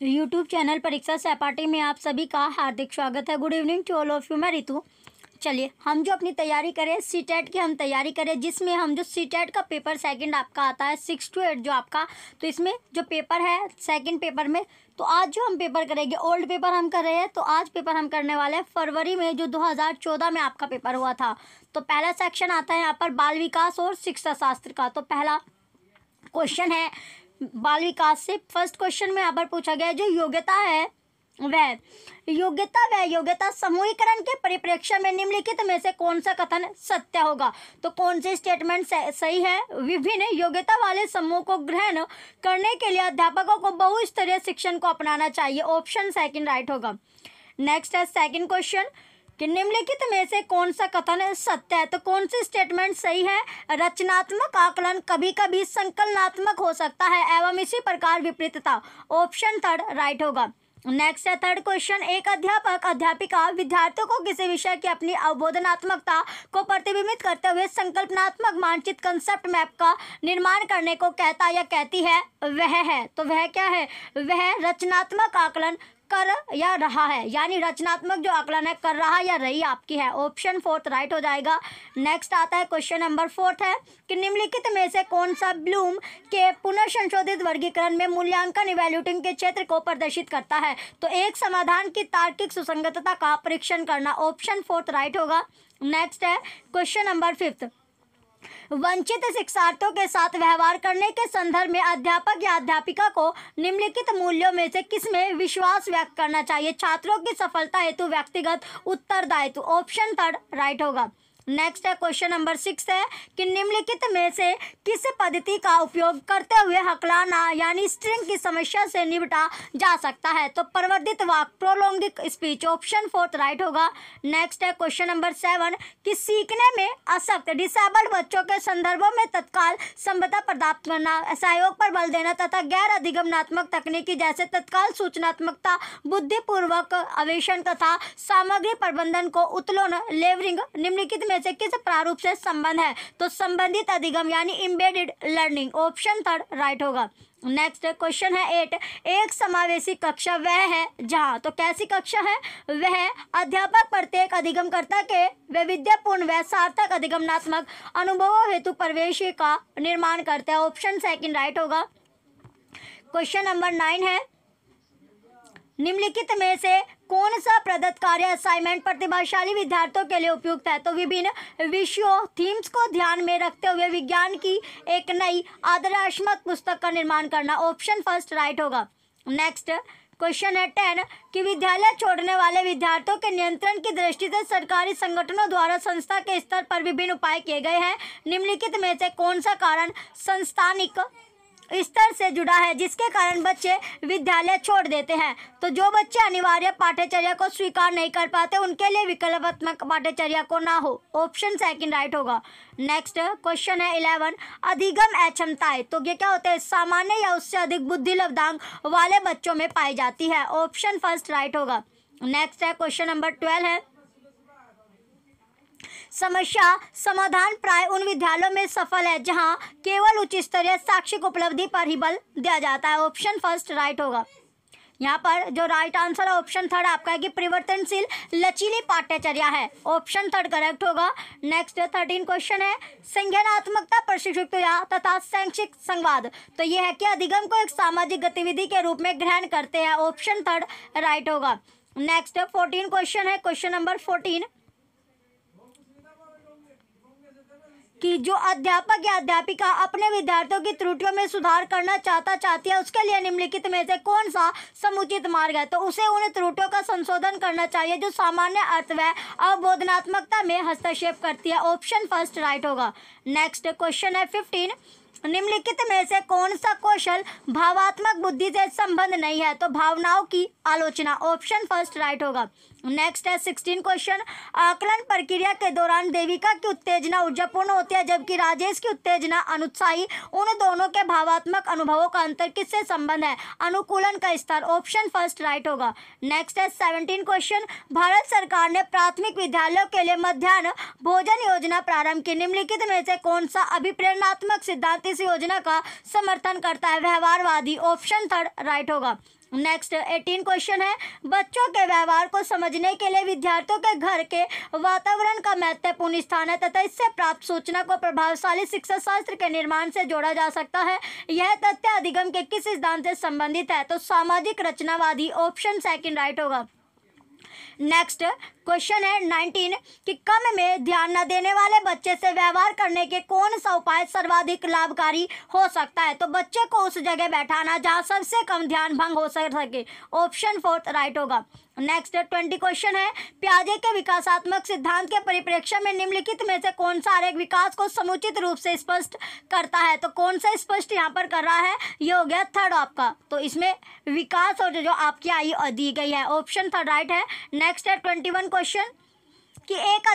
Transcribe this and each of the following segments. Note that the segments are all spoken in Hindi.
यूट्यूब चैनल परीक्षा सहपाठी में आप सभी का हार्दिक स्वागत है। Good evening to all of you. मैं रितु। चलिए हम जो अपनी तैयारी करें सीटेट की हम तैयारी करें, जिसमें हम जो सीटेट का पेपर सेकंड आपका आता है 6 to 8 जो आपका, तो इसमें जो पेपर है सेकंड पेपर में, तो आज जो हम पेपर करेंगे ओल्ड पेपर हम कर रहे हैं। तो आज पेपर हम करने वाले हैं फरवरी में जो 2014 में आपका पेपर हुआ था। तो पहला सेक्शन आता है यहाँ पर बाल विकास और शिक्षा शास्त्र का। तो पहला क्वेश्चन है बाल विकास से। फर्स्ट क्वेश्चन में यहाँ पर पूछा गया है जो योग्यता है वह योग्यता समूहीकरण के परिप्रेक्ष्य में निम्नलिखित में से कौन सा कथन सत्य होगा। तो कौन से स्टेटमेंट सही है। विभिन्न योग्यता वाले समूह को ग्रहण करने के लिए अध्यापकों को बहुस्तरीय शिक्षण को अपनाना चाहिए। ऑप्शन सेकंड राइट होगा। नेक्स्ट है सेकंड क्वेश्चन कि निम्नलिखित में से कौन सा कथन सत्य है। तो कौन सी स्टेटमेंट सही है। रचनात्मक आकलन कभी कभी संकलनात्मक हो सकता है एवं इसी प्रकार विपरीतता। ऑप्शन थर्ड राइट होगा। नेक्स्ट है थर्ड क्वेश्चन, एक अध्यापक अध्यापिका विद्यार्थियों को किसी विषय की अपनी अवबोधनात्मकता को प्रतिबिंबित करते हुए संकल्पनात्मक मानचित्र कंसेप्ट मैप का निर्माण करने को कहता या कहती है वह है। तो वह क्या है। वह रचनात्मक आकलन कर या रहा है, यानी रचनात्मक जो आकलन है कर रहा या रही आपकी है। ऑप्शन फोर्थ राइट हो जाएगा। नेक्स्ट आता है क्वेश्चन नंबर फोर्थ है कि निम्नलिखित में से कौन सा ब्लूम के पुनर्संशोधित वर्गीकरण में मूल्यांकन इवैल्यूएटिंग के क्षेत्र को प्रदर्शित करता है। तो एक समाधान की तार्किक सुसंगतता का परीक्षण करना। ऑप्शन फोर्थ राइट होगा। नेक्स्ट है क्वेश्चन नंबर फिफ्थ, वंचित शिक्षार्थियों के साथ व्यवहार करने के संदर्भ में अध्यापक या अध्यापिका को निम्नलिखित मूल्यों में से किसमें विश्वास व्यक्त करना चाहिए। छात्रों की सफलता हेतु व्यक्तिगत उत्तरदायित्व। ऑप्शन थर्ड राइट होगा। नेक्स्ट है क्वेश्चन नंबर 6 है कि निम्नलिखित में से किस पद्धति का उपयोग करते हुए हकलाना यानी स्ट्रिंग की समस्या से निपटा जा सकता है। तो प्रवर्धित वाक्य प्रोलोंगिक स्पीच। ऑप्शन फोर्थ राइट होगा। नेक्स्ट है क्वेश्चन नंबर 7 कि सीखने में असक्त डिसेबल्ड बच्चों के संदर्भों में तत्काल संबद्धता प्राप्त करना, सहयोग पर बल देना तथा गैर अधिगमनात्मक तकनीकी जैसे तत्काल सूचनात्मकता, बुद्धिपूर्वक अन्वेषण तथा सामग्री प्रबंधन को उत्तोलन लेवरिंग निम्नलिखित में से किस प्रारूप से संबंध है। तो संबंधित अधिगम यानी embedded learning. Option third right होगा। नेक्स्ट क्वेश्चन है 8, एक समावेशी कक्षा वह है जहाँ, तो कैसी कक्षा है। वह अध्यापक प्रत्येक अधिगमकर्ता के वैविध्यपूर्ण व सार्थक अधिगमनात्मक अनुभवों हेतु प्रवेश का निर्माण करते हैं। ऑप्शन सेकंड राइट होगा। क्वेश्चन नंबर 9 है निम्नलिखित में से कौन सा प्रदत्त कार्य असाइनमेंट प्रतिभाशाली विद्यार्थियों के लिए उपयुक्त है। तो विभिन्न विषयों थीम्स को ध्यान में रखते हुए विज्ञान की एक नई आदर्शात्मक पुस्तक का निर्माण करना। ऑप्शन फर्स्ट राइट होगा। नेक्स्ट क्वेश्चन है 10 कि विद्यालय छोड़ने वाले विद्यार्थियों के नियंत्रण की दृष्टि से सरकारी संगठनों द्वारा संस्था के स्तर पर विभिन्न उपाय किए गए हैं। निम्नलिखित में से कौन सा कारण संस्थानिक स्तर से जुड़ा है जिसके कारण बच्चे विद्यालय छोड़ देते हैं। तो जो बच्चे अनिवार्य पाठ्यचर्या को स्वीकार नहीं कर पाते उनके लिए विकल्पात्मक पाठ्यचर्या को ना हो। ऑप्शन सेकंड राइट होगा। नेक्स्ट क्वेश्चन है 11 अधिगम अक्षमताएं, तो ये क्या होते हैं। सामान्य या उससे अधिक बुद्धि लब्धांक वाले बच्चों में पाई जाती है। ऑप्शन फर्स्ट राइट होगा। नेक्स्ट है क्वेश्चन नंबर 12 है समस्या समाधान प्राय उन विद्यालयों में सफल है जहां केवल उच्च स्तरीय शैक्षिक उपलब्धि पर ही बल दिया जाता है। ऑप्शन फर्स्ट राइट होगा। यहाँ पर जो राइट आंसर है ऑप्शन थर्ड आपका है कि परिवर्तनशील लचीली पाठ्यचर्या है। ऑप्शन थर्ड करेक्ट होगा। नेक्स्ट 13 क्वेश्चन है संज्ञानात्मकता प्रशिक्षित या तथा शैक्षिक संवाद, तो ये है कि अधिगम को एक सामाजिक गतिविधि के रूप में ग्रहण करते हैं। ऑप्शन थर्ड राइट होगा। नेक्स्ट 14 क्वेश्चन है क्वेश्चन नंबर 14 कि जो अध्यापक या अध्यापिका अपने विद्यार्थियों की त्रुटियों में सुधार करना चाहती है उसके लिए निम्नलिखित में से कौन सा समुचित मार्ग है। तो उसे उन त्रुटियों का संशोधन करना चाहिए जो सामान्य अर्थ व अवबोधनात्मकता में हस्तक्षेप करती है। ऑप्शन फर्स्ट राइट होगा। नेक्स्ट क्वेश्चन है 15 निम्नलिखित में से कौन सा कौशल भावात्मक बुद्धि से संबंध नहीं है। तो भावनाओं की आलोचना। ऑप्शन फर्स्ट राइट होगा। नेक्स्ट है 16 क्वेश्चन आकलन प्रक्रिया के दौरान देविका की उत्तेजना ऊर्जापूर्ण होती है जबकि राजेश की उत्तेजना अनुत्साही। उन दोनों के भावात्मक अनुभवों का अंतर किससे संबंध है। अनुकूलन का स्तर। ऑप्शन फर्स्ट राइट होगा। नेक्स्ट है 17 क्वेश्चन भारत सरकार ने प्राथमिक विद्यालयों के लिए मध्याह्न भोजन योजना प्रारंभ की। निम्नलिखित में से कौन सा अभिप्रेरणात्मक सिद्धांत इस योजना का समर्थन करता है। व्यवहारवादी। ऑप्शन थर्ड राइट होगा। नेक्स्ट 18 क्वेश्चन है, बच्चों के व्यवहार को समझने के लिए विद्यार्थियों के घर के वातावरण का महत्वपूर्ण स्थान है तथा इससे प्राप्त सूचना को प्रभावशाली शिक्षा शास्त्र के निर्माण से जोड़ा जा सकता है। यह तथ्य अधिगम के किस सिद्धांत से संबंधित है? तो सामाजिक रचनावादी, ऑप्शन सेकंड राइट होगा। नेक्स्ट क्वेश्चन है 19 कि कम में ध्यान न देने वाले बच्चे से व्यवहार करने के कौन सा उपाय सर्वाधिक लाभकारी हो सकता है? तो बच्चे को उस जगह बैठाना जहां सबसे कम ध्यान भंग हो सके, ऑप्शन फोर्थ राइट होगा। नेक्स्ट 20 क्वेश्चन है, पियाजे के विकासात्मक सिद्धांत के परिप्रेक्ष्य में निम्नलिखित में से कौन सा आरेख विकास को समुचित रूप से स्पष्ट करता है? तो कौन सा स्पष्ट यहाँ पर कर रहा है? ये हो गया थर्ड आपका। तो इसमें विकास और जो आपकी आयु दी गई है, ऑप्शन थर्ड राइट है। नेक्स्ट है 21 क्वेश्चन कि एक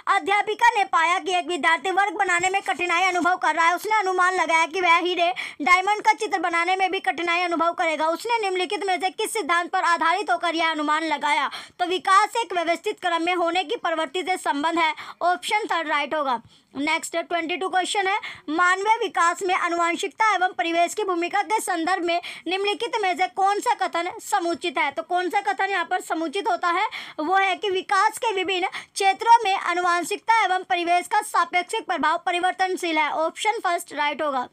अध्यापिका ने पाया कि एक विद्यार्थी वर्ग बनाने में कठिनाई अनुभव कर रहा है। उसने अनुमान लगाया कि वह हीरे डायमंड का चित्र बनाने में भी कठिनाई अनुभव करेगा। उसने निम्नलिखित में से किस सिद्धांत पर आधारित होकर यह अनुमान लगाया? तो विकास एक व्यवस्थित क्रम में होने की प्रवृत्ति से संबंध है, ऑप्शन थर्ड राइट होगा। नेक्स्ट 22 क्वेश्चन है, मानवीय विकास में आनुवंशिकता एवं परिवेश की भूमिका के संदर्भ में निम्नलिखित में से कौन सा कथन समुचित है? तो कौन सा कथन यहाँ पर समुचित होता है? वो है कि विकास के विभिन्न क्षेत्रों में आनुवंशिकता एवं परिवेश का सापेक्षिक प्रभाव परिवर्तनशील है, ऑप्शन फर्स्ट राइट होगा।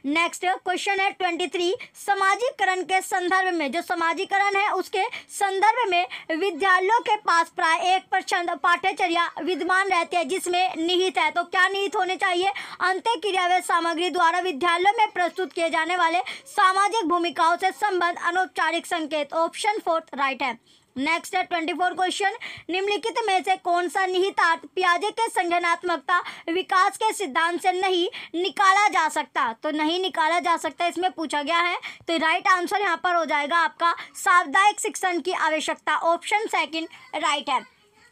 नेक्स्ट क्वेश्चन है 23, समाजीकरण के संदर्भ में, जो समाजीकरण है उसके संदर्भ में विद्यालयों के पास प्राय 1% पाठ्यचर्या विद्यमान रहती है जिसमें निहित है। तो क्या निहित होने चाहिए? अंत्यक्रिया व सामग्री द्वारा विद्यालयों में प्रस्तुत किए जाने वाले सामाजिक भूमिकाओं से संबंध अनौपचारिक संकेत, ऑप्शन फोर्थ राइट है। नेक्स्ट है 24 क्वेश्चन, निम्नलिखित में से कौन सा निहितार्थ पियाजे के संज्ञानात्मकता विकास के सिद्धांत से नहीं निकाला जा सकता? तो नहीं निकाला जा सकता इसमें पूछा गया है। तो राइट आंसर यहाँ पर हो जाएगा आपका सामुदायिक शिक्षण की आवश्यकता, ऑप्शन सेकंड राइट है।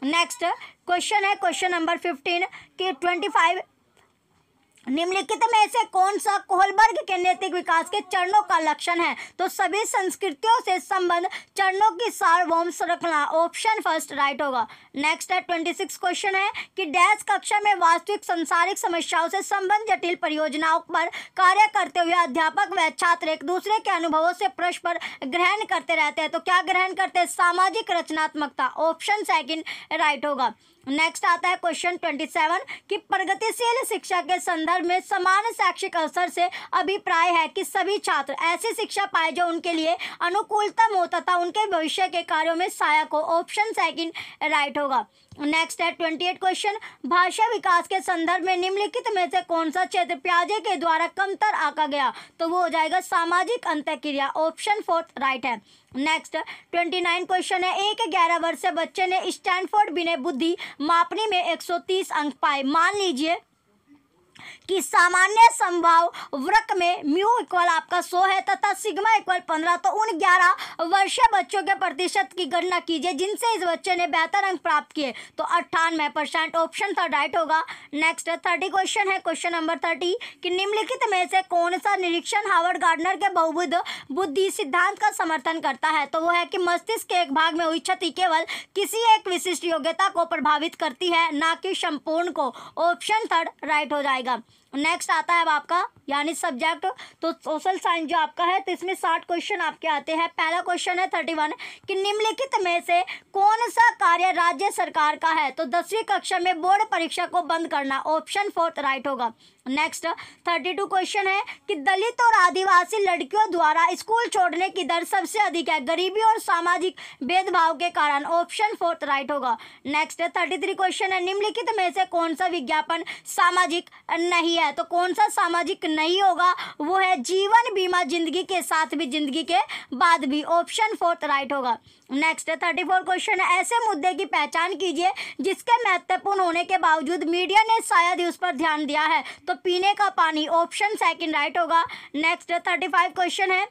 नेक्स्ट क्वेश्चन है क्वेश्चन नंबर 15 कि 25, निम्नलिखित में से कौन सा कोहलबर्ग के नैतिक विकास के चरणों का लक्षण है? तो सभी संस्कृतियों से संबंध चरणों की सार्वभौम संरचना, ऑप्शन फर्स्ट राइट होगा। नेक्स्ट है 26 क्वेश्चन है कि डैश कक्षा में वास्तविक संसारिक समस्याओं से संबंध जटिल परियोजनाओं पर कार्य करते हुए अध्यापक व छात्र एक दूसरे के अनुभवों से परस्पर ग्रहण करते रहते हैं। तो क्या ग्रहण करते हैं? सामाजिक रचनात्मकता, ऑप्शन सेकंड राइट होगा। नेक्स्ट आता है क्वेश्चन 27 कि प्रगतिशील शिक्षा के संदर्भ में समान शैक्षिक अवसर से अभिप्राय है कि सभी छात्र ऐसी शिक्षा पाए जो उनके लिए अनुकूलतम हो तथा उनके भविष्य के कार्यों में सहायक हो, ऑप्शन सेकंड राइट होगा। नेक्स्ट है 28 क्वेश्चन, भाषा विकास के संदर्भ में निम्नलिखित में से कौन सा क्षेत्र पियाजे के द्वारा कमतर आंका गया? तो वो हो जाएगा सामाजिक अंतःक्रिया, ऑप्शन फोर्थ राइट है। नेक्स्ट 29 क्वेश्चन है, एक 11 वर्षीय बच्चे ने स्टैनफोर्ड विनय बुद्धि मापनी में 130 अंक पाए। मान लीजिए कि सामान्य संभाव वृत्त में म्यू इक्वल आपका 100 है तथा सिग्मा इक्वल 15। तो उन 11 वर्षीय बच्चों के प्रतिशत की गणना कीजिए जिनसे इस बच्चे ने बेहतर अंक प्राप्त किए। तो 98%, ऑप्शन थर्ड राइट होगा। नेक्स्ट 30 क्वेश्चन है क्वेश्चन नंबर 30 कि निम्नलिखित में से कौन सा निरीक्षण हार्वर्ड गार्डनर के बहुविध बुद्धि सिद्धांत का समर्थन करता है? तो वो है कि मस्तिष्क के एक भाग में हुई क्षति केवल किसी एक विशिष्ट योग्यता को प्रभावित करती है, ना कि संपूर्ण को, ऑप्शन थर्ड राइट हो जाएगा। नेक्स्ट आता है अब आपका यानी सब्जेक्ट, तो सोशल साइंस जो आपका है, तो इसमें 60 क्वेश्चन आपके आते हैं। पहला क्वेश्चन है 31 कि निम्नलिखित में से कौन सा कार्य राज्य सरकार का है? तो 10वीं कक्षा में बोर्ड परीक्षा को बंद करना, ऑप्शन फोर्थ राइट होगा। नेक्स्ट 32 क्वेश्चन है कि दलित और आदिवासी लड़कियों द्वारा स्कूल छोड़ने की दर सबसे अधिक है गरीबी और सामाजिक भेदभाव के कारण, ऑप्शन फोर्थ राइट होगा। नेक्स्ट 33 क्वेश्चन है निम्नलिखित में से कौन सा विज्ञापन सामाजिक नहीं है? तो कौन सा सामाजिक नहीं होगा? वो है जीवन बीमा, जिंदगी के साथ भी जिंदगी के बाद भी, ऑप्शन फोर्थ राइट होगा। नेक्स्ट 34 क्वेश्चन है ऐसे मुद्दे की पहचान कीजिए जिसके महत्वपूर्ण होने के बावजूद मीडिया ने शायद ही उस पर ध्यान दिया है। तो पीने का पानी, ऑप्शन सेकंड राइट होगा। नेक्स्ट 35 क्वेश्चन है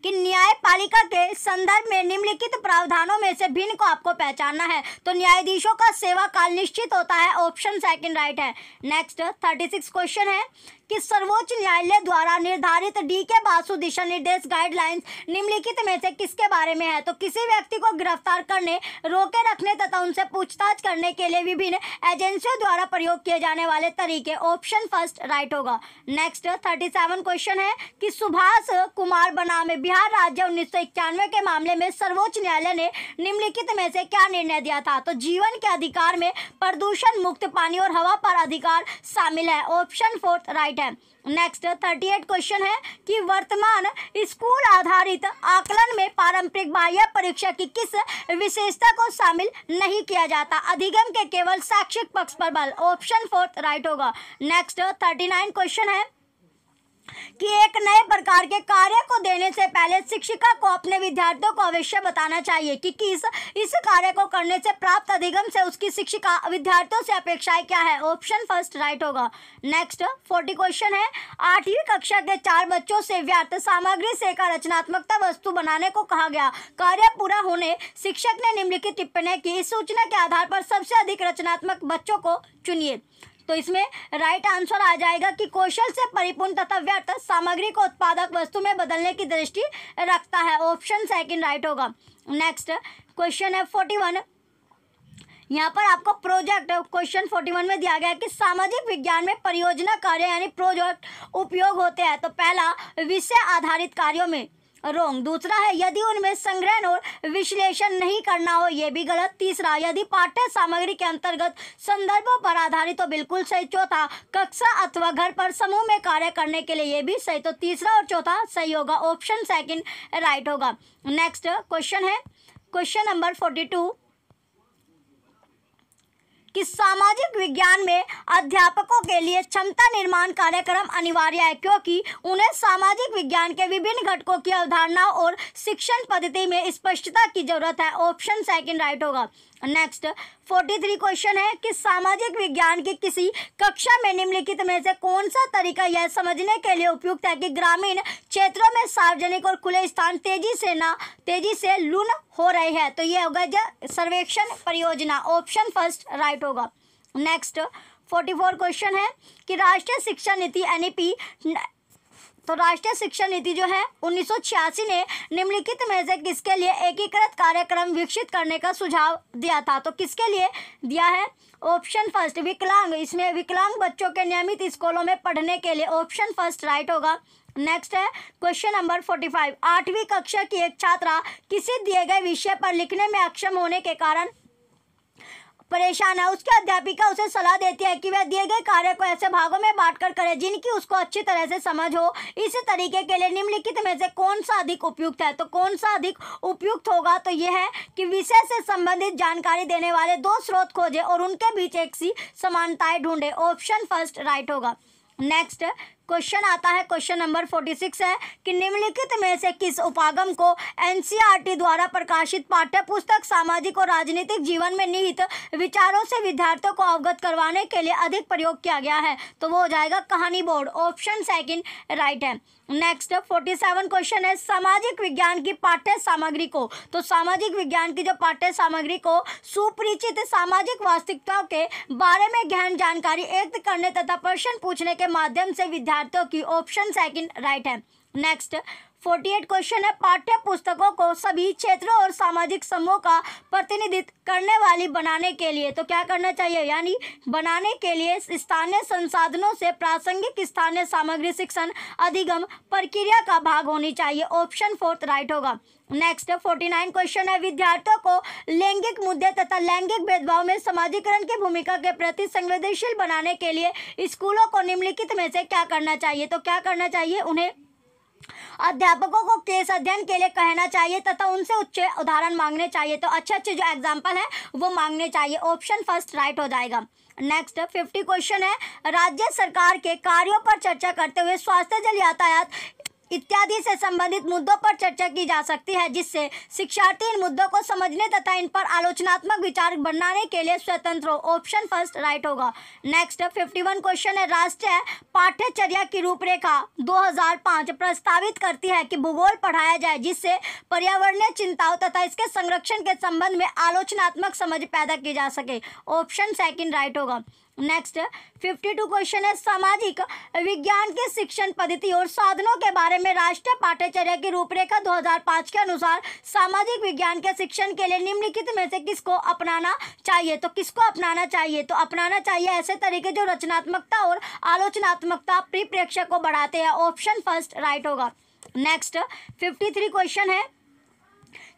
कि न्यायपालिका के संदर्भ में निम्नलिखित प्रावधानों में से भिन्न को आपको पहचानना है। तो न्यायाधीशों का सेवा काल निश्चित होता है, ऑप्शन सेकंड राइट है। नेक्स्ट 36 क्वेश्चन है कि सर्वोच्च न्यायालय द्वारा निर्धारित DK बासु दिशा निर्देश गाइडलाइंस निम्नलिखित में से किसके बारे में है? तो किसी व्यक्ति को गिरफ्तार करने, रोके रखने तथा उनसे पूछताछ करने के लिए विभिन्न एजेंसियों द्वारा प्रयोग किए जाने वाले तरीके। ऑप्शन फर्स्ट राइट होगा। नेक्स्ट 37 क्वेश्चन है कि सुभाष कुमार बनाम बिहार राज्य 1991 के मामले में सर्वोच्च न्यायालय ने निम्नलिखित में से क्या निर्णय दिया था? तो जीवन के अधिकार में प्रदूषण मुक्त पानी और हवा पर अधिकार शामिल है। ऑप्शन फोर्थ राइट है। नेक्स्ट 38 क्वेश्चन है कि वर्तमान स्कूल आधारित आकलन में पारंपरिक बाह्य परीक्षा की किस विशेषता को शामिल नहीं किया जाता? अधिगम के केवल शैक्षिक पक्ष पर बल। ऑप्शन फोर्थ राइट होगा। नेक्स्ट 39 क्वेश्चन है कि एक नए प्रकार के कार्य को देने से पहले शिक्षिका को अपने विद्यार्थियों को अवश्य बताना चाहिए कि इस कार्य को करने से प्राप्त अधिगम से उसकी शिक्षिका विद्यार्थियों से अपेक्षाएं क्या है? ऑप्शन फर्स्ट राइट होगा। नेक्स्ट 40 क्वेश्चन है 8वीं कक्षा के 4 बच्चों से व्यर्थ सामग्री से एक रचनात्मकता वस्तु बनाने को कहा गया। कार्य पूरा होने शिक्षक ने निम्नलिखित टिप्पणी की। इस सूचना के आधार पर सबसे अधिक रचनात्मक बच्चों को चुनिए। तो इसमें राइट आंसर आ जाएगा कि कौशल से परिपूर्ण तथा व्यर्थ सामग्री को उत्पादक वस्तु में बदलने की दृष्टि रखता है। ऑप्शन सेकंड राइट होगा। नेक्स्ट क्वेश्चन है 41। यहाँ पर आपको प्रोजेक्ट क्वेश्चन 41 में दिया गया है कि सामाजिक विज्ञान में परियोजना कार्य यानी प्रोजेक्ट उपयोग होते हैं। तो पहला विषय आधारित कार्यों में रोंग। दूसरा है यदि उनमें संग्रहण और विश्लेषण नहीं करना हो, ये भी गलत। तीसरा यदि पाठ्य सामग्री के अंतर्गत संदर्भों पर आधारित तो बिल्कुल सही। चौथा कक्षा अथवा घर पर समूह में कार्य करने के लिए, ये भी सही। तो तीसरा और चौथा सही होगा। ऑप्शन सेकंड राइट होगा। नेक्स्ट क्वेश्चन है क्वेश्चन नंबर 42 कि सामाजिक विज्ञान में अध्यापकों के लिए क्षमता निर्माण कार्यक्रम अनिवार्य है क्योंकि उन्हें सामाजिक विज्ञान के विभिन्न घटकों की अवधारणाओं और शिक्षण पद्धति में स्पष्टता की जरूरत है। ऑप्शन सेकंड राइट होगा। नेक्स्ट 43 क्वेश्चन है कि सामाजिक विज्ञान की किसी कक्षा में निम्नलिखित में से कौन सा तरीका यह समझने के लिए उपयुक्त है कि ग्रामीण क्षेत्रों में सार्वजनिक और खुले स्थान तेजी से लुन हो रहे हैं? तो यह होगा सर्वेक्षण परियोजना। ऑप्शन फर्स्ट राइट होगा। नेक्स्ट 44 क्वेश्चन है कि राष्ट्रीय शिक्षा नीति NEP तो राष्ट्रीय शिक्षा नीति जो है 1986 ने निम्नलिखित में से किसके लिए एकीकृत कार्यक्रम विकसित करने का सुझाव दिया था? तो किसके लिए दिया है? ऑप्शन फर्स्ट विकलांग। इसमें विकलांग बच्चों के नियमित स्कूलों में पढ़ने के लिए। ऑप्शन फर्स्ट राइट होगा। नेक्स्ट है क्वेश्चन नंबर 45। 8वीं कक्षा की एक छात्रा किसी दिए गए विषय पर लिखने में अक्षम होने के कारण परेशान है। उसकी अध्यापिका उसे सलाह देती है कि वह दिए गए कार्य को ऐसे भागों में बांटकर करे जिनकी उसको अच्छी तरह से समझ हो। इस तरीके के लिए निम्नलिखित में से कौन सा अधिक उपयुक्त है? तो कौन सा अधिक उपयुक्त होगा? तो यह है कि विषय से संबंधित जानकारी देने वाले 2 स्रोत खोजे और उनके बीच एक सी समानताएं ढूंढे। ऑप्शन फर्स्ट राइट होगा। नेक्स्ट क्वेश्चन आता है क्वेश्चन नंबर 46 है कि निम्नलिखित में से किस उपागम को NCERT द्वारा प्रकाशित पाठ्य पुस्तक सामाजिक और राजनीतिक जीवन में निहित विचारों से विद्यार्थियों को अवगत करवाने के लिए अधिक प्रयोग किया गया है? तो वो हो जाएगा कहानी बोर्ड। ऑप्शन सेकंड राइट है। नेक्स्ट 47 क्वेश्चन है सामाजिक विज्ञान की पाठ्य सामग्री को। तो सामाजिक विज्ञान की जो पाठ्य सामग्री को सुपरिचित सामाजिक वास्तविकताओं के बारे में गहन जानकारी एकत्र करने तथा प्रश्न पूछने के माध्यम से विद्यार्थियों की। ऑप्शन सेकंड राइट है। नेक्स्ट 48 क्वेश्चन है पाठ्य पुस्तकों को सभी क्षेत्रों और सामाजिक समूह का प्रतिनिधित्व करने वाली बनाने के लिए तो क्या करना चाहिए? यानी बनाने के लिए स्थानीय संसाधनों से प्रासंगिक स्थानीय सामग्री शिक्षण अधिगम प्रक्रिया का भाग होनी चाहिए। ऑप्शन फोर्थ राइट होगा। नेक्स्ट 49 क्वेश्चन है विद्यार्थियों को लैंगिक मुद्दे तथा लैंगिक भेदभाव में समाजीकरण की भूमिका के प्रति संवेदनशील बनाने के लिए स्कूलों को निम्नलिखित में से क्या करना चाहिए? तो क्या करना चाहिए? उन्हें अध्यापकों को केस अध्ययन के लिए कहना चाहिए तथा उनसे उच्च उदाहरण मांगने चाहिए। तो अच्छे अच्छे जो एग्जाम्पल है वो मांगने चाहिए। ऑप्शन फर्स्ट राइट हो जाएगा। नेक्स्ट 50 क्वेश्चन है राज्य सरकार के कार्यों पर चर्चा करते हुए स्वास्थ्य, जल, यातायात इत्यादि से संबंधित मुद्दों पर चर्चा की जा सकती है जिससे शिक्षार्थी इन मुद्दों को समझने तथा इन पर आलोचनात्मक विचार बनाने के लिए स्वतंत्र हो। ऑप्शन फर्स्ट राइट होगा। नेक्स्ट 51 क्वेश्चन है राष्ट्रीय पाठ्यचर्या की रूपरेखा 2005 प्रस्तावित करती है कि भूगोल पढ़ाया जाए जिससे पर्यावरणीय चिंताओं तथा इसके संरक्षण के संबंध में आलोचनात्मक समझ पैदा की जा सके। ऑप्शन सेकंड राइट होगा। नेक्स्ट 52 क्वेश्चन है सामाजिक विज्ञान के शिक्षण पद्धति और साधनों के बारे में राष्ट्रीय पाठ्यचर्या की रूपरेखा 2005 के अनुसार सामाजिक विज्ञान के शिक्षण के लिए निम्नलिखित में से किसको अपनाना चाहिए। तो किसको अपनाना चाहिए, तो अपनाना चाहिए ऐसे तरीके जो रचनात्मकता और आलोचनात्मकता परिप्रेक्ष्य को बढ़ाते हैं। ऑप्शन फर्स्ट राइट होगा। नेक्स्ट 53 क्वेश्चन है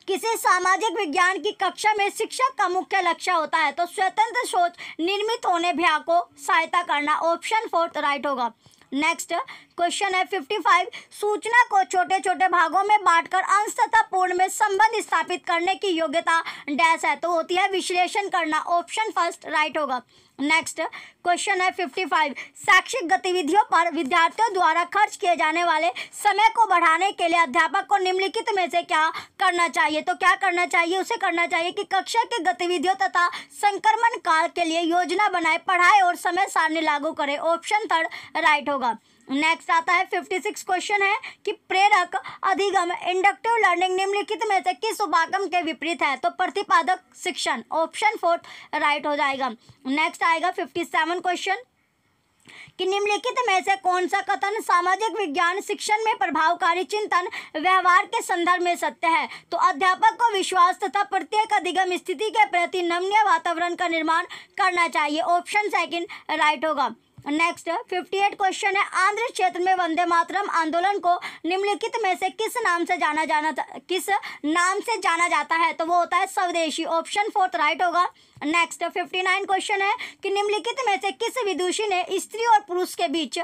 किसी सामाजिक विज्ञान की कक्षा में शिक्षक का मुख्य लक्ष्य होता है। तो स्वतंत्र सोच निर्मित होने भ्या को सहायता करना। ऑप्शन फोर्थ राइट होगा। नेक्स्ट क्वेश्चन है 55 सूचना को छोटे छोटे भागों में बांटकर अंश तथा पूर्ण में संबंध स्थापित करने की योग्यता डैश है। तो होती है विश्लेषण करना। ऑप्शन फर्स्ट राइट होगा। नेक्स्ट क्वेश्चन है 55 शैक्षिक गतिविधियों पर विद्यार्थियों द्वारा खर्च किए जाने वाले समय को बढ़ाने के लिए अध्यापक को निम्नलिखित में से क्या करना चाहिए। तो क्या करना चाहिए, उसे करना चाहिए कि कक्षा के गतिविधियों तथा संक्रमण काल के लिए योजना बनाए, पढ़ाए और समय सारणी लागू करे। ऑप्शन थर्ड राइट होगा। नेक्स्ट आता है 56 क्वेश्चन है कि प्रेरक अधिगम इंडक्टिव लर्निंग निम्नलिखित में से किस उपागम के विपरीत है। तो प्रतिपादक शिक्षण। ऑप्शन फोर्थ राइट हो जाएगा। नेक्स्ट आएगा 57 क्वेश्चन कि निम्नलिखित में से कौन सा कथन सामाजिक विज्ञान शिक्षण में प्रभावकारी चिंतन व्यवहार के संदर्भ में सत्य है। तो अध्यापक को विश्वास तथा प्रत्येक अधिगम स्थिति के प्रति नमनीय वातावरण का निर्माण करना चाहिए। ऑप्शन सेकंड राइट होगा। नेक्स्ट 58 क्वेश्चन है आंध्र क्षेत्र में वंदे मातरम आंदोलन को निम्नलिखित में से किस नाम से जाना जाता है। तो वो होता है स्वदेशी। ऑप्शन फोर्थ राइट होगा। नेक्स्ट 59 क्वेश्चन है कि निम्नलिखित में से किस विदुषी ने स्त्री और पुरुष के बीच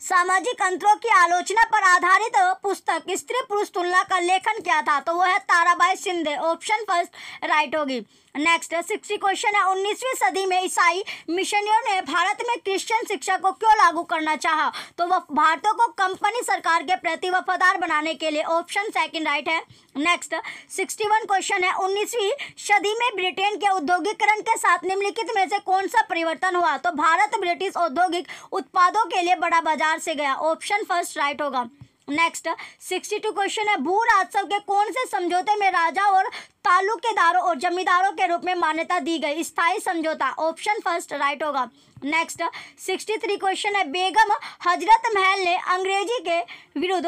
सामाजिक अंतरों की आलोचना पर आधारित पुस्तक स्त्री पुरुष तुलना का लेखन किया था। तो वो है Tarabai Shinde. Option first right होगी। नेक्स्ट 60 क्वेश्चन है 19वीं सदी में ईसाई मिशनरियों ने भारत में क्रिश्चियन शिक्षा को क्यों लागू करना चाहा। तो वह भारतीयों को कंपनी सरकार के प्रति वफादार बनाने के लिए। ऑप्शन सेकंड राइट है। नेक्स्ट 61 क्वेश्चन है 19वीं सदी में ब्रिटेन के औद्योगिकरण के साथ निम्नलिखित में से कौन सा परिवर्तन हुआ। तो भारत ब्रिटिश औद्योगिक उत्पादों के लिए बड़ा बाजार से गया। ऑप्शन फर्स्ट राइट होगा। नेक्स्ट 62 क्वेश्चन है भू राजस्व के कौन से समझौते में राजा और तालुकेदारों और जमींदारों के रूप में मान्यता दी गई। स्थायी समझौता। ऑप्शन फर्स्ट राइट होगा। नेक्स्ट 63 क्वेश्चन है बेगम हजरत महल ने अंग्रेजी के विरोध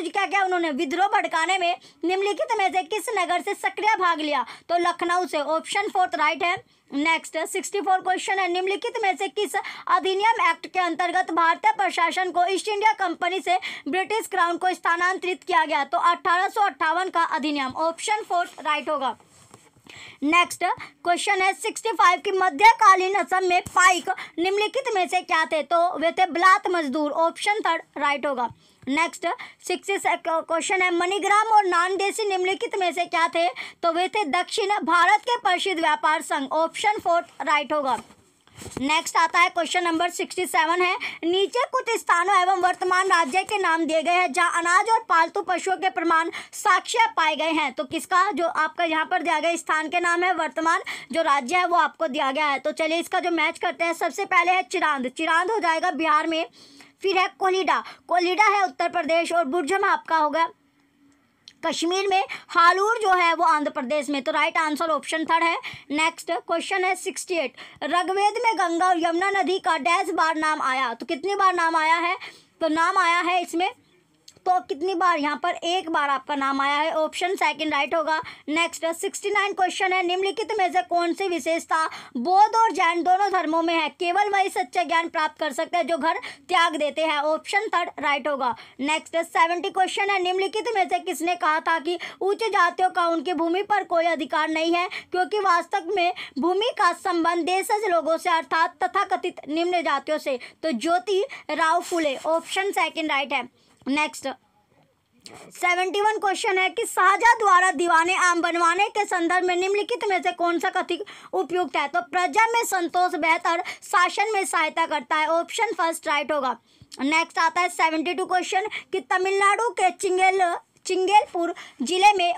क्या उन्होंने विद्रोह भड़काने में निम्नलिखित में से किस नगर से सक्रिय भाग लिया। तो लखनऊ से। ऑप्शन फोर्थ राइट है। नेक्स्ट 64 क्वेश्चन है निम्नलिखित में से किस अधिनियम एक्ट के अंतर्गत भारतीय प्रशासन को ईस्ट इंडिया कंपनी से ब्रिटिश क्राउन को स्थानांतरित किया गया। तो 1858 का अधिनियम। ऑप्शन फोर्थ राइट होगा। नेक्स्ट क्वेश्चन है 65 की मध्यकालीन असम में पाइक निम्नलिखित में से क्या थे। तो वे थे ब्लात मजदूर। ऑप्शन थर्ड राइट होगा। नेक्स्ट 66 क्वेश्चन है मणिग्राम और नानदेशी निम्नलिखित में से क्या थे। तो वे थे दक्षिण भारत के प्रसिद्ध व्यापार संघ। ऑप्शन फोर्थ राइट होगा। नेक्स्ट आता है क्वेश्चन नंबर 67 है नीचे कुछ स्थानों एवं वर्तमान राज्य के नाम दिए गए हैं जहां अनाज और पालतू पशुओं के प्रमाण साक्ष्य पाए गए हैं। तो किसका जो आपका यहाँ पर दिया गया स्थान के नाम है, वर्तमान जो राज्य है वो आपको दिया गया है। तो चलिए इसका जो मैच करते हैं। सबसे पहले है चिरांद हो जाएगा बिहार में। फिर है कोलिडा है उत्तर प्रदेश और बुर्जम आपका होगा कश्मीर में। हालूर जो है वो आंध्र प्रदेश में। तो राइट आंसर ऑप्शन थर्ड है। नेक्स्ट क्वेश्चन है 68 ऋग्वेद में गंगा और यमुना नदी का डैश बार नाम आया। तो कितनी बार नाम आया है। तो नाम आया है इसमें तो कितनी बार, यहाँ पर एक बार आपका नाम आया है। ऑप्शन सेकंड राइट होगा। नेक्स्ट 69 क्वेश्चन है निम्नलिखित में से कौन सी विशेषता बौद्ध और जैन दोनों धर्मों में है। केवल वही सच्चा ज्ञान प्राप्त कर सकते हैं जो घर त्याग देते हैं। ऑप्शन थर्ड राइट होगा। नेक्स्ट 70 क्वेश्चन है निम्नलिखित में से किसने कहा था कि उच्च जातियों का उनकी भूमि पर कोई अधिकार नहीं है क्योंकि वास्तव में भूमि का संबंध देशज लोगों से अर्थात तथाकथित निम्न जातियों से। तो ज्योति राव फुले। ऑप्शन सेकंड राइट है। नेक्स्ट 71 क्वेश्चन है कि शाहजहां द्वारा दीवाने आम बनवाने के संदर्भ में निम्नलिखित में से कौन सा कथित उपयुक्त है। तो प्रजा में संतोष बेहतर शासन में सहायता करता है। ऑप्शन फर्स्ट राइट होगा। नेक्स्ट आता है 72 क्वेश्चन कि तमिलनाडु के चिंगेलपुर जिले में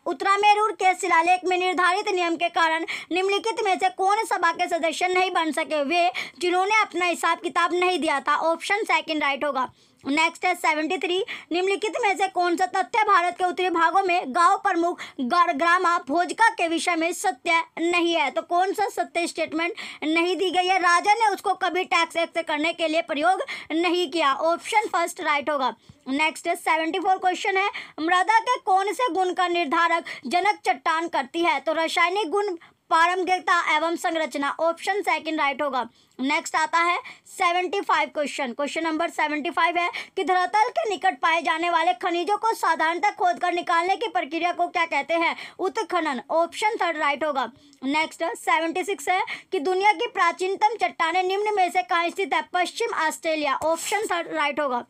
उत्तरामेरूर के शिलालेख में निर्धारित नियम के कारण निम्नलिखित में से कौन सभा के सदस्य नहीं बन सके। वे जिन्होंने अपना हिसाब किताब नहीं दिया था। ऑप्शन सेकंड राइट होगा। नेक्स्ट है 73, निम्नलिखित में से कौन सा तथ्य भारत के उत्तरी भागों में गांव प्रमुख ग्रामा भोजका के विषय में सत्य नहीं है? तो कौन सा सत्य स्टेटमेंट नहीं दी गई है? राजा ने उसको कभी टैक्स एक्ट करने के लिए प्रयोग नहीं किया। ऑप्शन फर्स्ट राइट होगा। नेक्स्ट 74 क्वेश्चन है, मृदा के कौन से गुण का निर्धारक जनक चट्टान करती है? तो रासायनिक गुण, पारंपरिकता एवं संरचना। ऑप्शन सेकंड राइट होगा। नेक्स्ट आता है 75 क्वेश्चन नंबर 75 है कि धरातल के निकट पाए जाने वाले खनिजों को साधारणतः खोदकर निकालने की प्रक्रिया को क्या कहते हैं? उत्खनन। ऑप्शन थर्ड राइट होगा। नेक्स्ट 76 है कि दुनिया की प्राचीनतम चट्टानें निम्न में से कहाँ स्थित है? पश्चिम ऑस्ट्रेलिया। ऑप्शन थर्ड राइट होगा।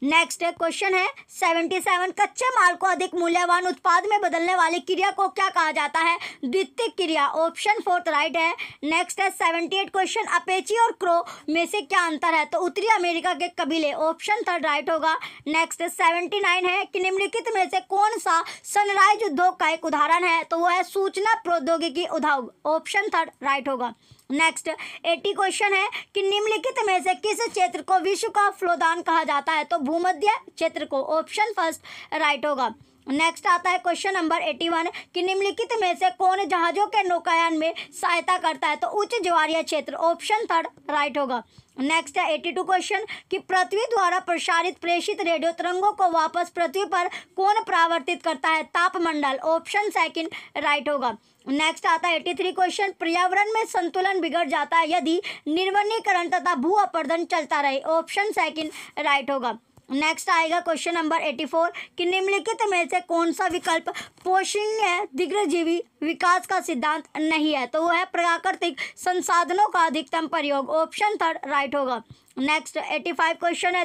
नेक्स्ट क्वेश्चन है 77, कच्चे माल को अधिक मूल्यवान उत्पाद में बदलने वाली क्रिया को क्या कहा जाता है? द्वितीयक क्रिया। ऑप्शन फोर्थ राइट है। नेक्स्ट है 78 क्वेश्चन, अपेची और क्रो में से क्या अंतर है? तो उत्तरी अमेरिका के कबीले। ऑप्शन थर्ड राइट होगा। नेक्स्ट 79 है कि निम्नलिखित में से कौन सा सनराइज उद्योग का एक उदाहरण है? तो वो है सूचना प्रौद्योगिकी उद्योग। ऑप्शन थर्ड राइट होगा। नेक्स्ट 80 क्वेश्चन है कि निम्नलिखित में से किस क्षेत्र को विश्व का फ्लोदान कहा जाता है? तो भूमध्य क्षेत्र को। ऑप्शन फर्स्ट राइट होगा। नेक्स्ट आता है क्वेश्चन नंबर 81 कि निम्नलिखित में से कौन जहाजों के नौकायन में सहायता करता है? तो उच्च ज्वारीय क्षेत्र। ऑप्शन थर्ड राइट होगा। नेक्स्ट है 82 क्वेश्चन कि पृथ्वी द्वारा प्रसारित प्रेषित रेडियो तरंगों को वापस पृथ्वी पर कौन परावर्तित करता है? तापमंडल। ऑप्शन सेकंड राइट होगा। नेक्स्ट आता है 83 क्वेश्चन, पर्यावरण में संतुलन बिगड़ जाता है यदि निर्वनीकरण तथा भू अपरदन चलता रहे। ऑप्शन सेकंड राइट होगा। नेक्स्ट आएगा क्वेश्चन नंबर 84 कि निम्नलिखित में से कौन सा विकल्प पोषणीय दीर्घजीवी विकास का सिद्धांत नहीं है? तो वो है प्राकृतिक संसाधनों का अधिकतम प्रयोग। ऑप्शन थर्ड राइट होगा। नेक्स्ट 85 क्वेश्चन है,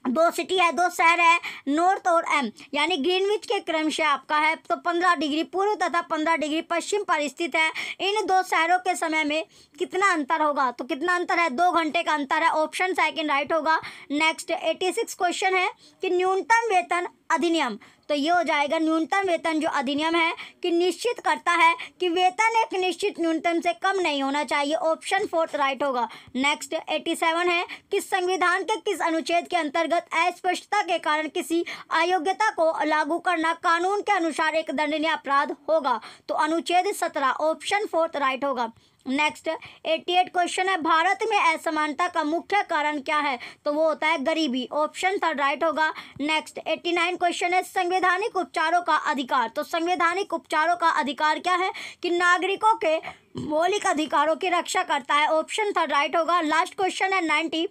दो सिटी है, दो शहर है नॉर्थ और एम यानी ग्रीनविच के क्रमशः आपका है तो 15 डिग्री पूर्व तथा 15 डिग्री पश्चिम पर स्थित है। इन दो शहरों के समय में कितना अंतर होगा? तो कितना अंतर है? 2 घंटे का अंतर है। ऑप्शन सेकंड राइट होगा। नेक्स्ट 86 क्वेश्चन है कि न्यूनतम वेतन अधिनियम, तो ये हो जाएगा न्यूनतम वेतन जो अधिनियम है कि निश्चित करता है कि वेतन एक निश्चित न्यूनतम से कम नहीं होना चाहिए। ऑप्शन फोर्थ राइट होगा। नेक्स्ट 87 है कि संविधान के किस अनुच्छेद के अंतर्गत अस्पष्टता के कारण किसी अयोग्यता को लागू करना कानून के अनुसार एक दंडनीय अपराध होगा? तो अनुच्छेद 17। ऑप्शन फोर्थ राइट होगा। नेक्स्ट 88 क्वेश्चन है, भारत में असमानता का मुख्य कारण क्या है? तो वो होता है गरीबी। ऑप्शन थर्ड राइट होगा। नेक्स्ट 89 क्वेश्चन है, संवैधानिक उपचारों का अधिकार, तो संवैधानिक उपचारों का अधिकार क्या है? कि नागरिकों के मौलिक अधिकारों की रक्षा करता है। ऑप्शन थर्ड राइट होगा। लास्ट क्वेश्चन है 90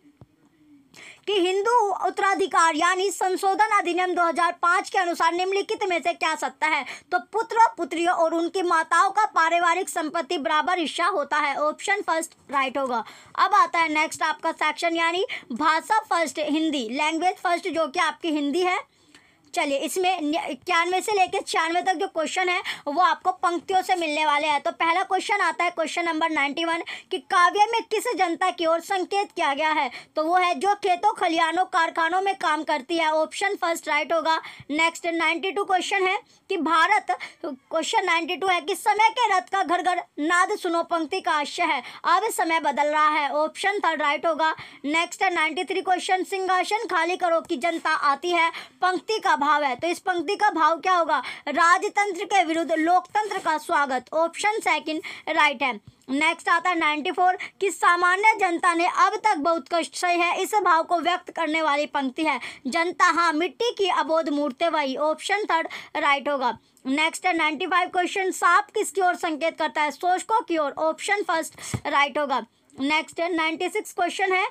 कि हिंदू उत्तराधिकार यानी संशोधन अधिनियम 2005 के अनुसार निम्नलिखित में से क्या सत्य है? तो पुत्र पुत्रियों और उनकी माताओं का पारिवारिक संपत्ति बराबर हिस्सा होता है। ऑप्शन फर्स्ट राइट होगा। अब आता है नेक्स्ट आपका सेक्शन यानी भाषा फर्स्ट हिंदी, लैंग्वेज फर्स्ट जो कि आपकी हिंदी है। चलिए इसमें 91 से लेकर 96 तक जो क्वेश्चन है वो आपको पंक्तियों से मिलने वाले हैं। तो पहला क्वेश्चन आता है क्वेश्चन नंबर 91 कि काव्य में किस जनता की ओर संकेत किया गया है? तो वो है जो खेतों खलिहानों कारखानों में काम करती है। ऑप्शन फर्स्ट राइट होगा। नेक्स्ट 92 क्वेश्चन है कि क्वेश्चन 92 है कि समय के रथ का घर घर नाद सुनो पंक्ति का आशय है, अब समय बदल रहा है। ऑप्शन थर्ड राइट होगा। नेक्स्ट 93 क्वेश्चन, सिंहासन खाली करो कि जनता आती है, पंक्ति का भाव है, तो इस पंक्ति का भाव क्या होगा? राजतंत्र के विरुद्ध लोकतंत्र का स्वागत। ऑप्शन सेकंड राइट है। नेक्स्ट आता है 94 कि सामान्य जनता ने अब तक बहुत कष्ट सही है, इस भाव को व्यक्त करने वाली पंक्ति है जनता हाँ मिट्टी की अबोध मूर्तें वही। ऑप्शन थर्ड राइट होगा। नेक्स्ट है 95 क्वेश्चन, सांप किसकी ओर संकेत करता है? शोषकों की ओर। ऑप्शन फर्स्ट राइट होगा। नेक्स्ट 96 क्वेश्चन है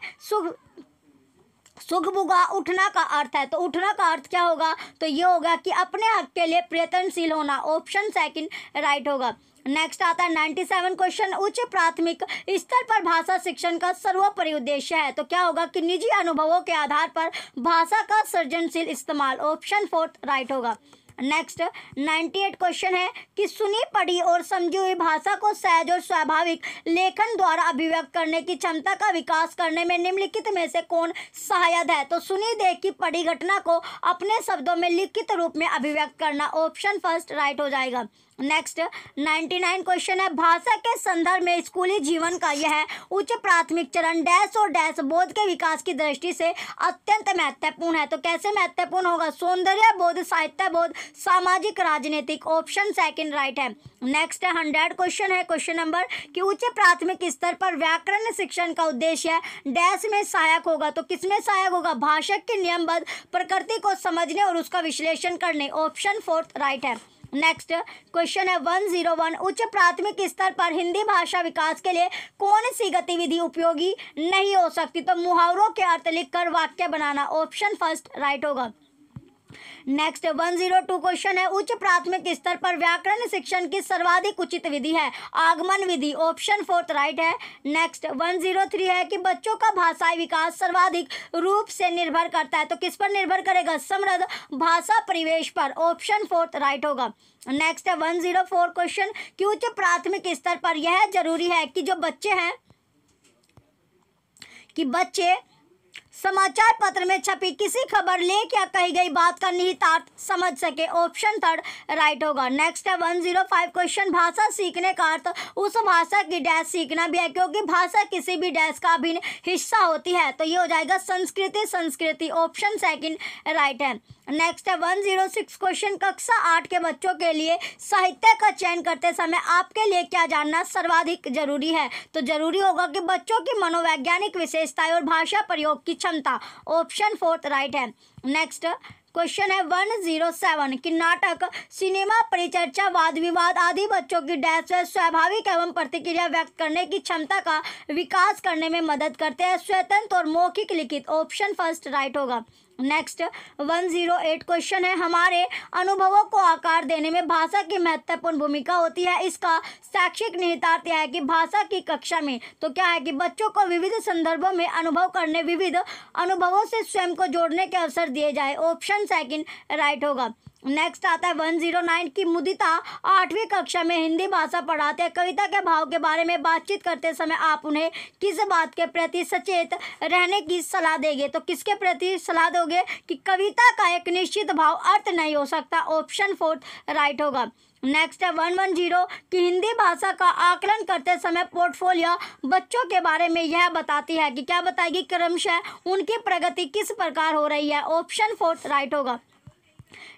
सुगबुगा उठना का अर्थ है, तो उठना का अर्थ क्या होगा? तो ये होगा कि अपने हक के लिए प्रयत्नशील होना। ऑप्शन सेकंड राइट होगा। नेक्स्ट आता है 97 क्वेश्चन, उच्च प्राथमिक स्तर पर भाषा शिक्षण का सर्वोपरि उद्देश्य है, तो क्या होगा? कि निजी अनुभवों के आधार पर भाषा का सृजनशील इस्तेमाल। ऑप्शन फोर्थ राइट होगा। नेक्स्ट 98 क्वेश्चन है कि सुनी पढ़ी और समझी हुई भाषा को सहज और स्वाभाविक लेखन द्वारा अभिव्यक्त करने की क्षमता का विकास करने में निम्नलिखित में से कौन सहायक है? तो सुनी देखी पढ़ी घटना को अपने शब्दों में लिखित रूप में अभिव्यक्त करना, ऑप्शन फर्स्ट राइट हो जाएगा। नेक्स्ट 99 क्वेश्चन है भाषा के संदर्भ में स्कूली जीवन का यह उच्च प्राथमिक चरण डैश और डैश बोध के विकास की दृष्टि से अत्यंत महत्वपूर्ण है। तो कैसे महत्वपूर्ण होगा? सौंदर्य बोध, साहित्य बोध, सामाजिक, राजनीतिक, ऑप्शन सेकंड राइट है। नेक्स्ट 100 क्वेश्चन है क्वेश्चन नंबर कि उच्च प्राथमिक स्तर पर व्याकरण शिक्षण का उद्देश्य डैश में सहायक होगा। तो किसमें सहायक होगा? भाषा की नियमबद्ध प्रकृति को समझने और उसका विश्लेषण करने, ऑप्शन फोर्थ राइट है। नेक्स्ट क्वेश्चन है 101 उच्च प्राथमिक स्तर पर हिंदी भाषा विकास के लिए कौन सी गतिविधि उपयोगी नहीं हो सकती? तो मुहावरों के अर्थ लिखकर वाक्य बनाना, ऑप्शन फर्स्ट राइट होगा। नेक्स्ट 102 क्वेश्चन है उच्च प्राथमिक स्तर पर व्याकरण शिक्षण की सर्वाधिक उचित विधि है आगमन विधि, ऑप्शन फोर्थ राइट है। नेक्स्ट 103 है कि बच्चों का भाषाई विकास सर्वाधिक रूप से निर्भर करता है। तो किस पर निर्भर करेगा? समृद्ध भाषा परिवेश पर, ऑप्शन फोर्थ राइट होगा। नेक्स्ट है 104 क्वेश्चन कि उच्च प्राथमिक स्तर पर यह जरूरी है कि जो बच्चे हैं कि बच्चे समाचार पत्र में छपी किसी खबर लेख या कही गई बात का निहितार्थ समझ सके, ऑप्शन थर्ड राइट होगा। नेक्स्ट है 105 क्वेश्चन भाषा सीखने का अर्थ उस भाषा की डैश सीखना भी है क्योंकि भाषा किसी भी डैश का अभिन्न हिस्सा होती है। तो ये हो जाएगा संस्कृति, ऑप्शन सेकंड राइट है। नेक्स्ट है 106 क्वेश्चन कक्षा 8 के बच्चों के लिए साहित्य का चयन करते समय आपके लिए क्या जानना सर्वाधिक जरूरी है? तो जरूरी होगा कि बच्चों की मनोवैज्ञानिक विशेषताएं और भाषा प्रयोग की क्षमता, ऑप्शन फोर्थ राइट है। नेक्स्ट क्वेश्चन है 107 कि नाटक, सिनेमा, परिचर्चा, वाद विवाद आदि बच्चों की डैश व स्वाभाविक एवं प्रतिक्रिया व्यक्त करने की क्षमता का विकास करने में मदद करते हैं, स्वतंत्र और मौखिक लिखित, ऑप्शन फर्स्ट राइट होगा। नेक्स्ट 108 क्वेश्चन है हमारे अनुभवों को आकार देने में भाषा की महत्वपूर्ण भूमिका होती है, इसका शैक्षिक निहितार्थ यह है कि भाषा की कक्षा में तो क्या है कि बच्चों को विविध संदर्भों में अनुभव करने, विविध अनुभवों से स्वयं को जोड़ने के अवसर दिए जाए, ऑप्शन सेकंड राइट होगा। नेक्स्ट आता है 109 की मुदिता 8वीं कक्षा में हिंदी भाषा पढ़ाते हैं, कविता के भाव के बारे में बातचीत करते समय आप उन्हें किस बात के प्रति सचेत रहने की सलाह देंगे? तो किसके प्रति सलाह दोगे कि कविता का एक निश्चित भाव अर्थ नहीं हो सकता, ऑप्शन फोर्थ राइट होगा। नेक्स्ट है 110 कि हिंदी भाषा का आकलन करते समय पोर्टफोलियो बच्चों के बारे में यह बताती है कि क्या बताएगी? क्रमशः उनकी प्रगति किस प्रकार हो रही है, ऑप्शन फोर्थ राइट होगा।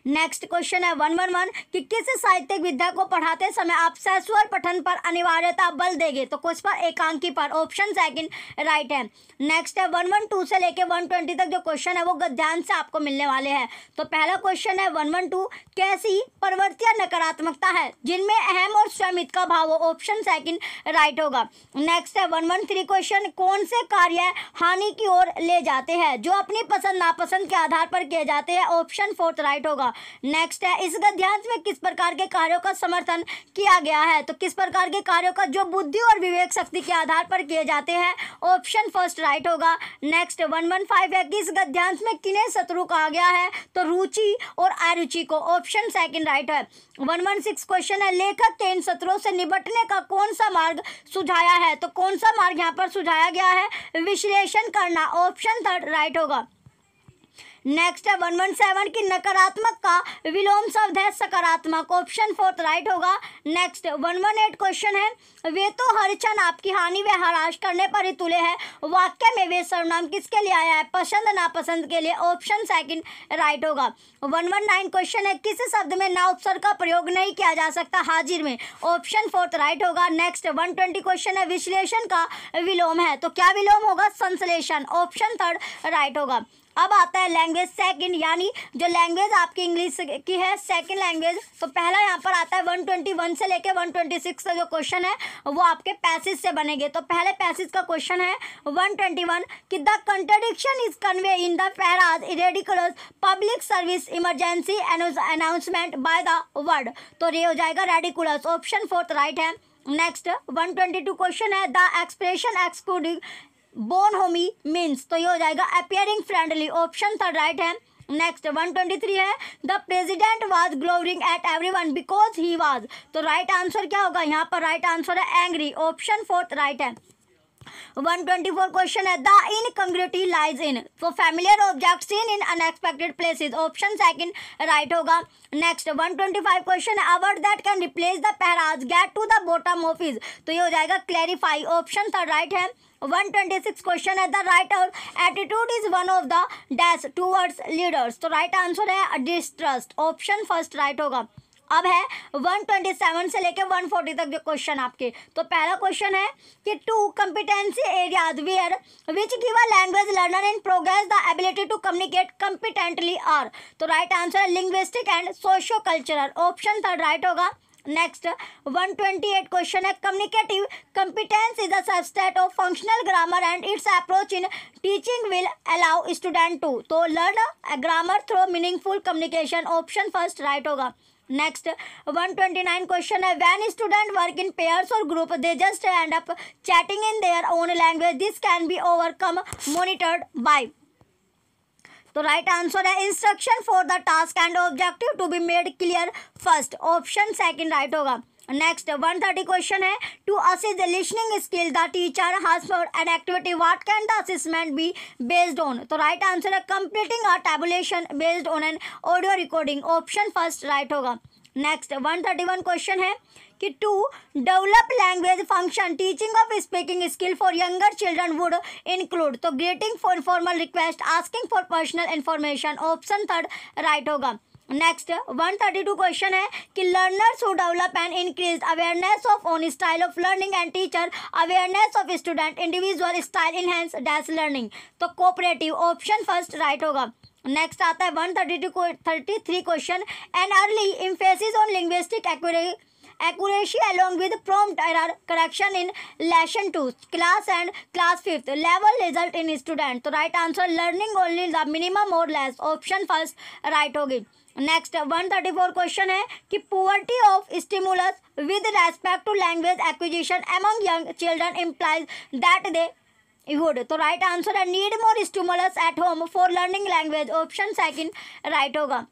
नेक्स्ट क्वेश्चन है 111 कि किस साहित्यिक विधा को पढ़ाते समय आप सस्वर पठन पर अनिवार्यता बल देंगे? तो कुछ पर एकांकी पर, ऑप्शन सेकंड राइट है। नेक्स्ट है 112 से लेके 120 तक जो क्वेश्चन है वो गद्यांश से आपको मिलने वाले हैं। तो पहला क्वेश्चन है 112 कैसी प्रवृत्ति या नकारात्मकता है जिनमें अहम और स्वमित का भाव हो, ऑप्शन सेकंड राइट होगा। नेक्स्ट है 113 क्वेश्चन कौन से कार्य हानि की ओर ले जाते हैं जो अपनी पसंद नापसंद के आधार पर किए जाते हैं, ऑप्शन फोर्थ राइट होगा। नेक्स्ट है इस गद्यांश में किस प्रकार के कार्यों का समर्थन किया गया है? तो किस प्रकार के कार्यों का जो बुद्धि और विवेक शक्ति के आधार पर किए जाते हैं, ऑप्शन फर्स्ट राइट होगा। नेक्स्ट 115 है कि इस गद्यांश में किन्हें शत्रु कहा गया है? तो रुचि और अरुचि को, ऑप्शन सेकंड राइट है। 116 क्वेश्चन है लेखक के इन शत्रुओं से निपटने का कौन सा मार्ग सुझाया है? तो कौन सा मार्ग यहाँ पर सुझाया गया है? विश्लेषण करना, ऑप्शन थर्ड राइट होगा। नेक्स्ट है 117 की नकारात्मक का विलोम शब्द है सकारात्मक, ऑप्शन फोर्थ राइट होगा। नेक्स्ट 118 क्वेश्चन है वे तो हर क्षण आपकी हानि व हराश करने पर ही तुले हैं, वाक्य में वे सर्वनाम किसके लिए आया है? पसंद नापसंद के लिए, ऑप्शन सेकंड राइट होगा। 119 क्वेश्चन है किस शब्द में ना उपसर्ग का प्रयोग नहीं किया जा सकता हाजिर में, ऑप्शन फोर्थ राइट होगा। नेक्स्ट 120 क्वेश्चन है विश्लेषण का विलोम है, तो क्या विलोम होगा? संश्लेषण, ऑप्शन थर्ड राइट होगा। अब आता है लैंग्वेज सेकंड, यानी जो लैंग्वेज आपकी इंग्लिश की है सेकंड लैंग्वेज। तो पहला यहाँ पर आता है 121 से लेके 126 का जो क्वेश्चन है वो आपके पैसेज से बनेंगे। तो पहले पैसेज का क्वेश्चन है 121 कि the contradiction is convey in the phrase ridiculous public service emergency announcement by the word. तो ये हो जाएगा रेडिकुलस, ऑप्शन फोर्थ राइट है। नेक्स्ट 122 क्वेश्चन है the expression excluding bonhomie means, तो ये हो जाएगा appearing friendly, option third right है। नेक्स्ट 123 है the president was glowering at everyone because he was. तो राइट आंसर क्या होगा यहाँ पर? राइट आंसर है एंग्री, ऑप्शन 4 राइट है। 124 क्वेश्चन है द इनकंग्रुइटी लाइज इन। तो familiar object seen in unexpected places, option second right होगा। नेक्स्ट 125 क्वेश्चन है a word that can replace the phrase get to the bottom of is. तो ये हो जाएगा क्लैरिफाई, ऑप्शन थर्ड राइट है। 126 क्वेश्चन है the writer attitude is one of the dash towards leaders. तो राइट आंसर है डिस्ट्रस्ट, ऑप्शन फर्स्ट राइट होगा। अब है 127 से लेकर 140 तक जो क्वेश्चन आपके। तो पहला क्वेश्चन है कि two competency areas where which give a language learner in progress the ability to communicate competently are. तो राइट आंसर है linguistic and socio cultural, option third right होगा। नेक्स्ट 128 क्वेश्चन है communicative competence is a subset of functional grammar and its approach in teaching will allow student to तो learn grammar through meaningful communication, option first right होगा। नेक्स्ट 129 क्वेश्चन है when student work in pairs और group they just end up chatting in their own language this can be overcome monitored by. तो राइट आंसर है instruction for the task and objective to be made clear first, option second right होगा। नेक्स्ट 130 क्वेश्चन है to assist the listening skill the teacher has for an activity what can the assessment be based on. तो राइट आंसर है completing a tabulation based on an audio recording, option first right होगा। नेक्स्ट 131 क्वेश्चन है कि to develop language function teaching of speaking skill for younger children would include तो greeting for formal request asking for personal information, option third right होगा। नेक्स्ट 132 क्वेश्चन है कि learners who develop and increase awareness of own style of learning and teacher awareness of student individual style enhance dash learning तो कोऑपरेटिव, ऑप्शन फर्स्ट राइट होगा। नेक्स्ट आता है 133 question an early emphasis on linguistic accuracy along with prompt error correction in lesson 2 class and class 5th level result in student। तो right answer learning only the minimum और लेस, ऑप्शन फर्स्ट राइट होगी। नेक्स्ट 134 क्वेश्चन है कि poverty of stimulus with respect to language acquisition among young children implies that they would. तो राइट आंसर है need more stimulus at home for learning language, option second right होगा।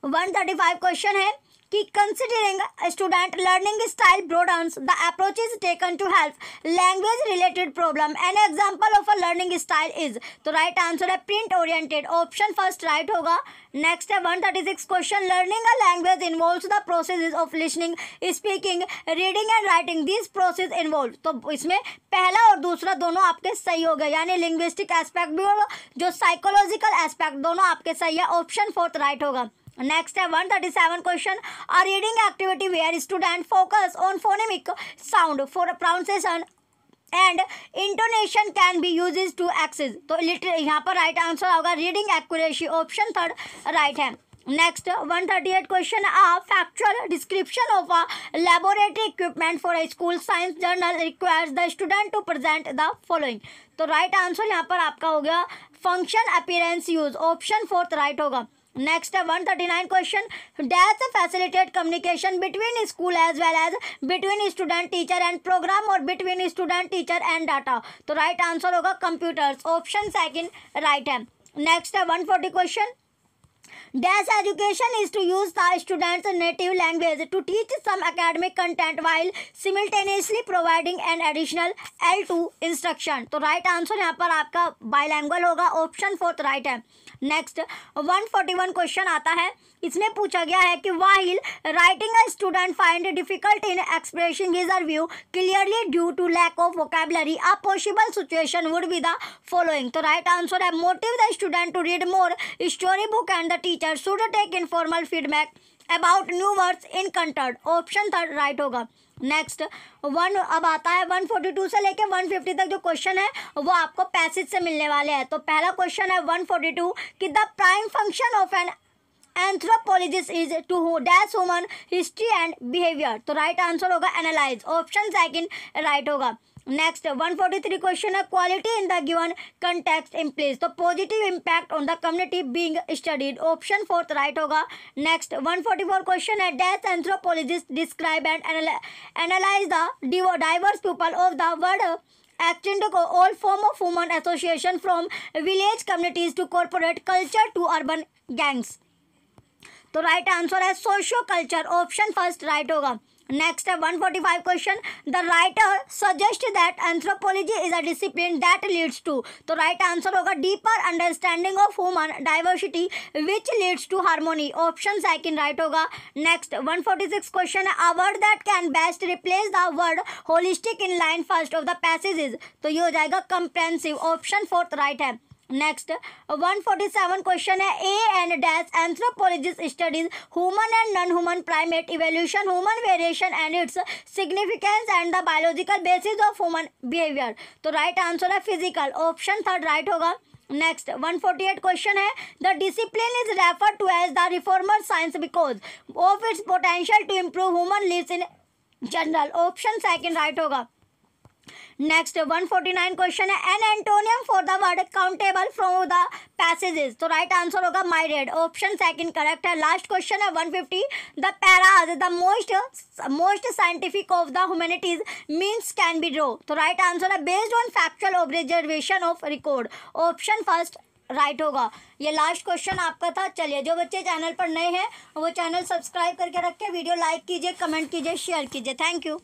135 क्वेश्चन है कि considering a student learning style broadens the approaches taken to help language related problem, an example of a learning style is तो राइट आंसर है print oriented, option first right होगा। नेक्स्ट है 136 question learning a language involves the process of listening speaking reading and writing this process involve. तो इसमें पहला और दूसरा दोनों आपके सही हो गए, यानी लिंग्विस्टिक एस्पेक्ट भी और जो साइकोलॉजिकल एस्पेक्ट दोनों आपके सही है, ऑप्शन फोर्थ राइट होगा। नेक्स्ट है 137 question a reading activity where student focus on phonemic sound for pronunciation and intonation can be used to access. तो यहाँ पर राइट आंसर होगा reading accuracy, option third right है। Next 138 question a factual description of a laboratory equipment for a school science journal requires the student to present the following. तो राइट आंसर यहाँ पर आपका हो गया function appearance use, option fourth right होगा। नेक्स्ट है 139 question dash facilitate communication between school as well as between student teacher and program और between student teacher and data. तो राइट आंसर होगा कंप्यूटर्स, ऑप्शन सेकंड राइट है। नेक्स्ट है 140 question dash education is to use the students native language to teach some academic content while simultaneously providing an additional L2 instruction. तो राइट आंसर यहाँ पर आपका बाइलैंग्वेज होगा, ऑप्शन फोर्थ राइट है। नेक्स्ट 141 क्वेश्चन आता है, इसमें पूछा गया है कि while writing a student find difficult in expressing his view clearly due to lack of vocabulary a possible situation would be the following. तो राइट आंसर है motive the student to read more story book and the teacher should take informal feedback about new words in content, option third right होगा। नेक्स्ट अब आता है 142 से लेकर 150 तक जो क्वेश्चन है वो आपको पैसेज से मिलने वाले हैं। तो पहला क्वेश्चन है 142 कि the prime function of an anthropologist is to dash human history and behaviour. तो राइट आंसर होगा एनालाइज, ऑप्शन सेकंड राइट होगा। नेक्स्ट 143 क्वेश्चन है quality in the given context implies तो positive impact on the community being studied, option fourth right होगा। नेक्स्ट 144 क्वेश्चन है dash anthropologist describe and analyse the diverse people of the world extend all form of human association from village communities to corporate culture to urban gangs। तो राइट आंसर है socio culture, option first right होगा। नेक्स्ट है 145 question, the writer suggest that anthropology is a discipline that leads to. तो राइट आंसर होगा deeper understanding of human diversity which leads to harmony, option second right होगा। नेक्स्ट 146 क्वेश्चन है, a word that can best replace the word holistic in line first of the passage is. तो ये हो जाएगा कंप्रेहेंसिव, ऑप्शन फोर्थ राइट है। नेक्स्ट 147 क्वेश्चन है, A and dash anthropologist studies human and non human primate evolution human variation and its significance and the biological basis of human behaviour. तो राइट आंसर है फिजिकल, ऑप्शन थर्ड राइट होगा। नेक्स्ट 148 क्वेश्चन है, the discipline is referred to as the reformer science because of its potential to improve human lives in general, option second right होगा। नेक्स्ट 149 क्वेश्चन है, an antonym for the word countable from the passages. तो राइट आंसर होगा माइरेड, ऑप्शन सेकंड करेक्ट है। लास्ट क्वेश्चन है 150, the phrase the most scientific of the humanities means can be draw. तो राइट आंसर है based on factual observation of record, option first right होगा। ये लास्ट क्वेश्चन आपका था। चलिए जो बच्चे चैनल पर नए हैं वो चैनल सब्सक्राइब करके रखें, वीडियो लाइक कीजिए, कमेंट कीजिए, शेयर कीजिए। Thank you.